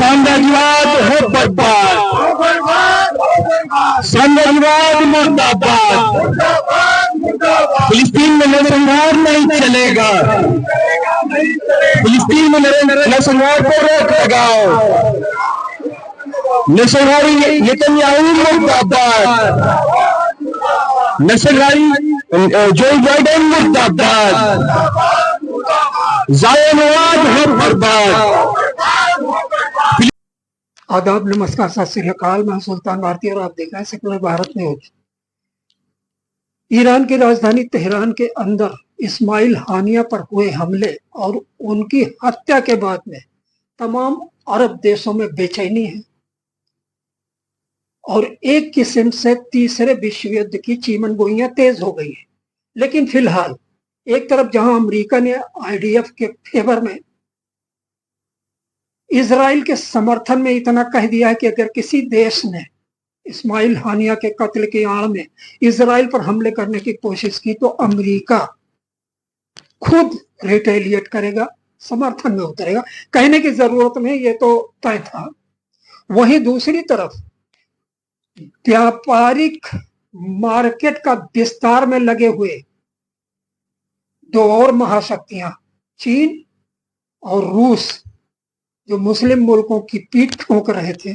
साम्राज्यवाद हो बर्बाद, साम्राज्यवाद मुर्दाबाद। फिलिस्तीन में नरसंहार नहीं चलेगा, फिलिस्तीन में नरसंहार को रोक लगाओ। नरसंहारी नेतन्याहू मुर्दाबाद, नरसंहारी जो बाइडेन मुर्दाबाद, जायनवाद हो बर्बाद। आदाब, नमस्कार, सत श्री अकाल। मैं सुल्तान भारती और आप देख रहे हैं सेकुलर भारत न्यूज। ईरान की राजधानी तेहरान के अंदर इस्माइल हानिया पर हुए हमले और उनकी हत्या के बाद में तमाम अरब देशों में बेचैनी है और एक किस्म से तीसरे विश्व युद्ध की चीमन गोइयां तेज हो गई है। लेकिन फिलहाल एक तरफ जहां अमेरिका ने आईडीएफ के फेवर में इजराइल के समर्थन में इतना कह दिया है कि अगर किसी देश ने इस्माइल हानिया के कत्ल की आड़ में इजराइल पर हमले करने की कोशिश की तो अमेरिका खुद रिटेलिएट करेगा, समर्थन में उतरेगा। कहने की जरूरत नहीं, ये तो तय था। वहीं दूसरी तरफ व्यापारिक मार्केट का विस्तार में लगे हुए दो और महाशक्तियां चीन और रूस, जो मुस्लिम मुल्कों की पीठ ठोक रहे थे,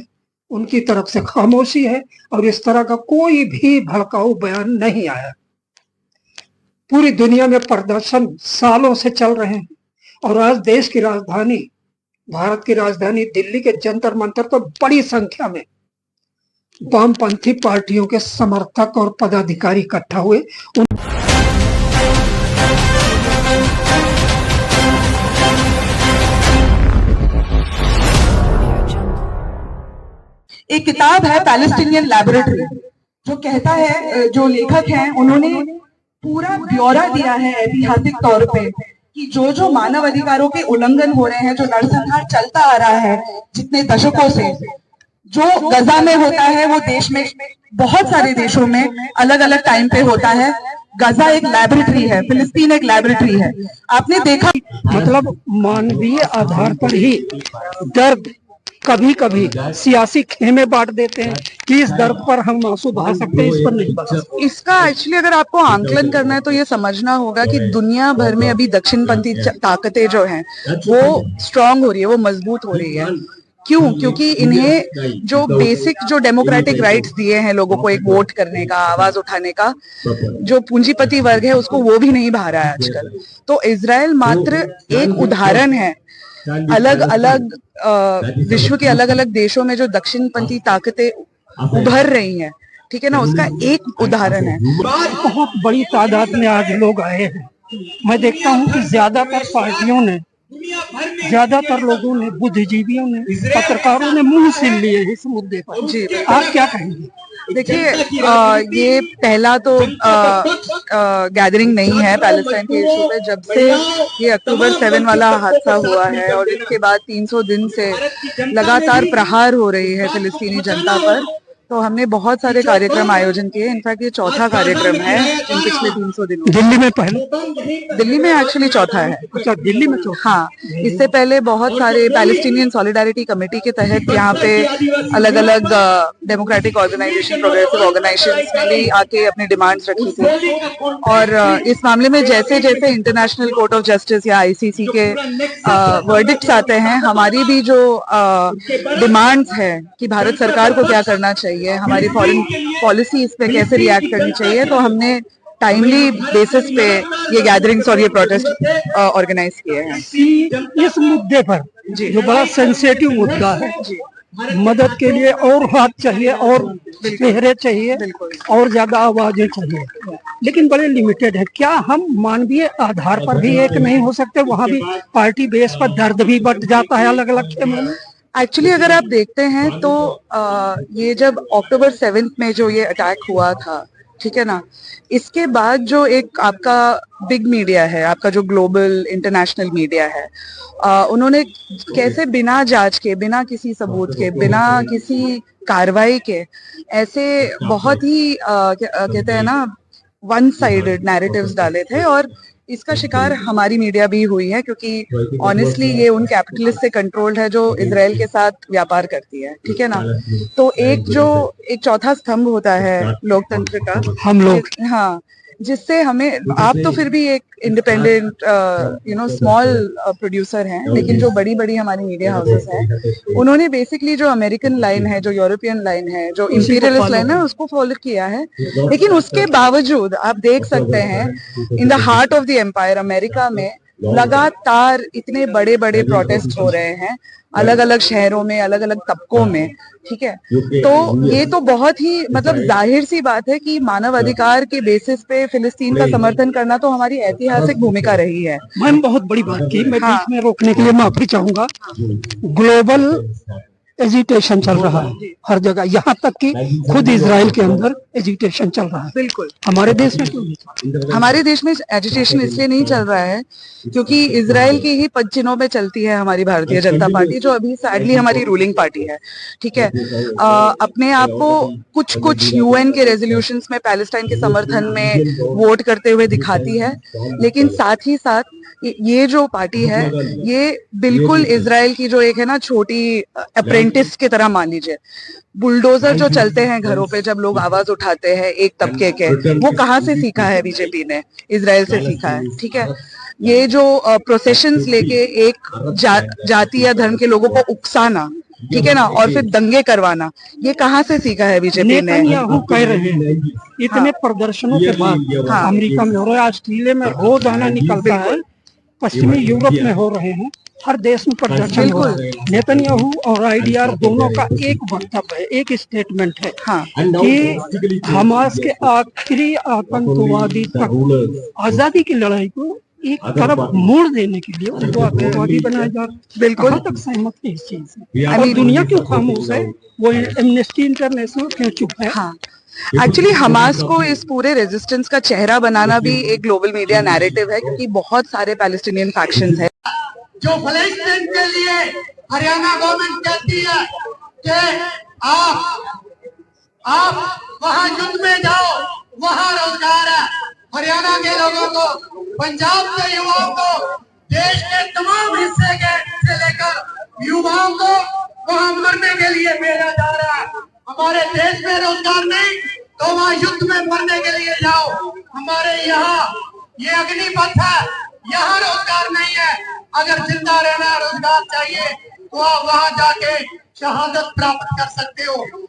उनकी तरफ से खामोशी है और इस तरह का कोई भी भड़काऊ बयान नहीं आया। पूरी दुनिया में प्रदर्शन सालों से चल रहे हैं और आज देश की राजधानी, भारत की राजधानी दिल्ली के जंतर मंतर तो बड़ी संख्या में वामपंथी पार्टियों के समर्थक और पदाधिकारी इकट्ठा हुए। एक किताब है पैलेस्टीनियन लैबोरेटरी, जो कहता है, जो लेखक हैं उन्होंने पूरा ब्यौरा दिया है ऐतिहासिक तौर पे कि जो जो मानव अधिकारों के उल्लंघन हो रहे हैं, जो नरसंहार चलता आ रहा है जितने दशकों से, जो गजा में होता है वो देश में बहुत सारे देशों में अलग अलग टाइम पे होता है। गजा एक लैबोरेटरी है, फिलिस्तीन एक लैबोरेटरी है। आपने देखा, मतलब मानवीय आधार पर ही दर्द कभी कभी सियासी खेमे बांट देते हैं कि इस दर्द पर हम आंसू बहा सकते हैं, इस पर नहीं बहा सकते। इसका एक्चुअली अगर आपको आंकलन करना है तो ये समझना होगा कि दुनिया भर में अभी दक्षिणपंथी ताकतें जो हैं वो स्ट्रांग हो रही है, वो मजबूत हो रही है। क्यों? क्योंकि इन्हें जो बेसिक जो डेमोक्रेटिक राइट्स दिए हैं लोगों को, एक वोट करने का, आवाज उठाने का, जो पूंजीपति वर्ग है उसको वो भी नहीं भा रहा है आजकल। तो इजराइल मात्र एक उदाहरण है। अलग अलग विश्व के अलग अलग देशों में जो दक्षिणपंथी ताकतें उभर रही हैं, ठीक है ना, उसका एक उदाहरण है। बहुत बड़ी तादाद में आज लोग आए हैं। मैं देखता हूं कि ज्यादातर पार्टियों ने, ज्यादातर लोगों ने, बुद्धिजीवियों ने, पत्रकारों ने मुंह सिल लिए इस मुद्दे पर। जी, आप क्या कहेंगे? देखिए, ये पहला तो गैदरिंग नहीं है पैलेस्टाइन के इशू पे। जब से ये अक्टूबर 7 वाला हादसा हुआ है और इसके बाद 300 दिन से लगातार प्रहार हो रही है फिलिस्तीनी जनता पर, तो हमने बहुत सारे कार्यक्रम आयोजन किए। इनफैक्ट ये चौथा कार्यक्रम है इन पिछले 300 दिनों। दिल्ली में पहले, दिल्ली में एक्चुअली चौथा है। अच्छा, दिल्ली में चौथा। हाँ, इससे पहले बहुत सारे पैलेस्टीनियन सॉलिडारिटी कमेटी के तहत यहाँ पे अलग अलग डेमोक्रेटिक ऑर्गेनाइजेशन, प्रोग्रेसिव ऑर्गेनाइजेशंस ने भी आके अपनी डिमांड्स रखी थी। और इस मामले में जैसे जैसे इंटरनेशनल कोर्ट ऑफ जस्टिस या आईसीसी के वर्डिक्ट्स आते हैं, हमारी भी जो डिमांड्स है कि भारत सरकार को क्या करना चाहिए, हमारी फॉरेन पॉलिसी इस पे कैसे रिएक्ट करनी चाहिए, तो हमने टाइमली बेसिस पे ये गैदरिंग्स और ये प्रोटेस्ट ऑर्गेनाइज किए हैं। इस मुद्दे पर जो बड़ा सेंसिटिव मुद्दा है, मदद के लिए और हाथ चाहिए और चेहरे चाहिए और ज्यादा आवाजें चाहिए, लेकिन बड़े लिमिटेड है। क्या हम मानवीय आधार पर भी एक नहीं हो सकते? वहाँ भी पार्टी बेस पर दर्द भी बढ़ जाता है अलग अलग खेमों में। एक्चुअली अगर आप देखते हैं तो ये जब अक्टूबर 7 में जो ये अटैक हुआ था, ठीक है ना, इसके बाद जो एक आपका बिग मीडिया है, आपका जो ग्लोबल इंटरनेशनल मीडिया है, उन्होंने कैसे बिना जांच के, बिना किसी सबूत के, बिना किसी कार्रवाई के ऐसे बहुत ही कहते हैं ना वन साइडेड नैरेटिव्स डाले थे। और इसका शिकार हमारी मीडिया भी हुई है, क्योंकि ऑनेस्टली ये उन कैपिटलिस्ट से कंट्रोल्ड है जो इजराइल के साथ व्यापार करती है, ठीक है ना। तो एक चौथा स्तंभ होता है लोकतंत्र का, हम लोग। हाँ, जिससे हमें, आप तो फिर भी एक इंडिपेंडेंट स्मॉल प्रोड्यूसर हैं, लेकिन जो बड़ी बड़ी हमारी मीडिया हाउसेस हैं उन्होंने बेसिकली जो अमेरिकन लाइन है, जो यूरोपियन लाइन है, जो इंपीरियलिस्ट लाइन है, उसको फॉलो किया है। लेकिन उसके बावजूद आप देख सकते हैं in the heart of the empire America में लगातार इतने बड़े बड़े प्रोटेस्ट हो रहे हैं, अलग अलग शहरों में, अलग अलग तबकों में, ठीक है। तो ये तो बहुत ही मतलब जाहिर सी बात है कि मानव अधिकार के बेसिस पे फिलिस्तीन का समर्थन करना तो हमारी ऐतिहासिक भूमिका रही है। मैम बहुत बड़ी बात की, मैं बीच में रोकने के लिए माफी चाहूंगा। ग्लोबल एजिटेशन चल रहा है हर जगह, यहाँ तक कि खुद इजराइल के अंदर एजिटेशन चल रहा है। बिल्कुल। हमारे देश में क्यों नहीं? हमारे देश में एजिटेशन इसलिए नहीं चल रहा है क्योंकि इजराइल की ही पदचिन्हों में चलती है हमारी भारतीय जनता पार्टी, जो अभी सैडली हमारी रूलिंग पार्टी है, ठीक है। अपने आप को कुछ कुछ यूएन के रेजोल्यूशंस में पैलेस्टाइन के समर्थन में वोट करते हुए दिखाती है, लेकिन साथ ही साथ ये जो पार्टी है ये बिल्कुल इजराइल की जो एक है ना छोटी अप्रेंटिस की तरह मान लीजिए। बुलडोजर जो चलते हैं घरों पे जब लोग आवाज उठाते हैं एक तबके के, वो कहाँ से सीखा है बीजेपी ने? इजराइल से सीखा है, ठीक है। ये जो प्रोसेशंस लेके एक जाति या धर्म के लोगों को उकसाना, ठीक है ना, और फिर दंगे करवाना, ये कहाँ से सीखा है बीजेपी ने? नेतन्याहू कह रहे हैं इतने प्रदर्शनों के बाद अमेरिका में हो रहा है, ऑस्ट्रेलिया में रोजाना निकलता है, पश्चिमी यूरोप में हो रहे हैं, हर देश में प्रदर्शन हो रहा है। नेतन्याहू और आईडीआर दोनों का एक वक्तव्य है, एक स्टेटमेंट है कि हमास के आखिरी आतंकवादी तक आजादी की लड़ाई को एक तरफ मोड़ देने के लिए उनको आतंकवादी बनाया जा रहा है। बिल्कुल तक सहमत है इस चीज से, और दुनिया क्यों खामोश है? वो एमनेस्टी इंटरनेशनल क्यों चुप है? हाँ, एक्चुअली हमास को इस पूरे रेजिस्टेंस का चेहरा बनाना भी एक ग्लोबल मीडिया नैरेटिव है, क्योंकि बहुत सारे पैलेस्टीनियन फैक्शंस हैं जो फलस्तीन के लिए हरियाणा गवर्नमेंट कहती है कि आप वहां युद्ध में जाओ, वहां रोजगार है। हरियाणा के लोगों को, पंजाब के युवाओं को, देश के तमाम हिस्से के से लेकर युवाओं को वहां मरने के लिए भेजा जा रहा है। हमारे देश में रोजगार नहीं तो वहां युद्ध में मरने के लिए जाओ। हमारे यहाँ ये अग्निपथ है, यहाँ रोजगार नहीं है। अगर जिंदा रहना रोजगार चाहिए तो आप वहां जाके शहादत प्राप्त कर सकते हो।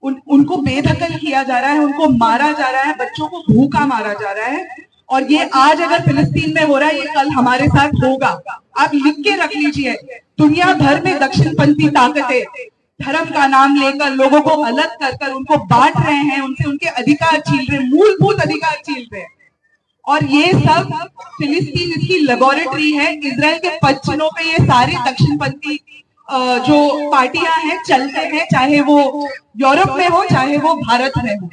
उनको बेदखल किया जा रहा है, उनको मारा जा रहा है, बच्चों को भूखा मारा जा रहा है, और ये आज अगर फिलिस्तीन में हो रहा है, ये कल हमारे साथ होगा। आप लिख के रख लीजिए, दुनिया भर में दक्षिणपंथी ताकतें धर्म का नाम लेकर लोगों को अलग कर कर उनको बांट रहे हैं, उनसे उनके अधिकार छीन रहे, मूलभूत अधिकार छीन रहे, और ये सब फिलिस्तीन इसकी लेबोरेटरी है। इजराइल के पदचिन्हों पे ये सारे दक्षिणपंथी जो पार्टियां हैं चलते हैं, चाहे वो यूरोप में हो चाहे वो भारत में हो।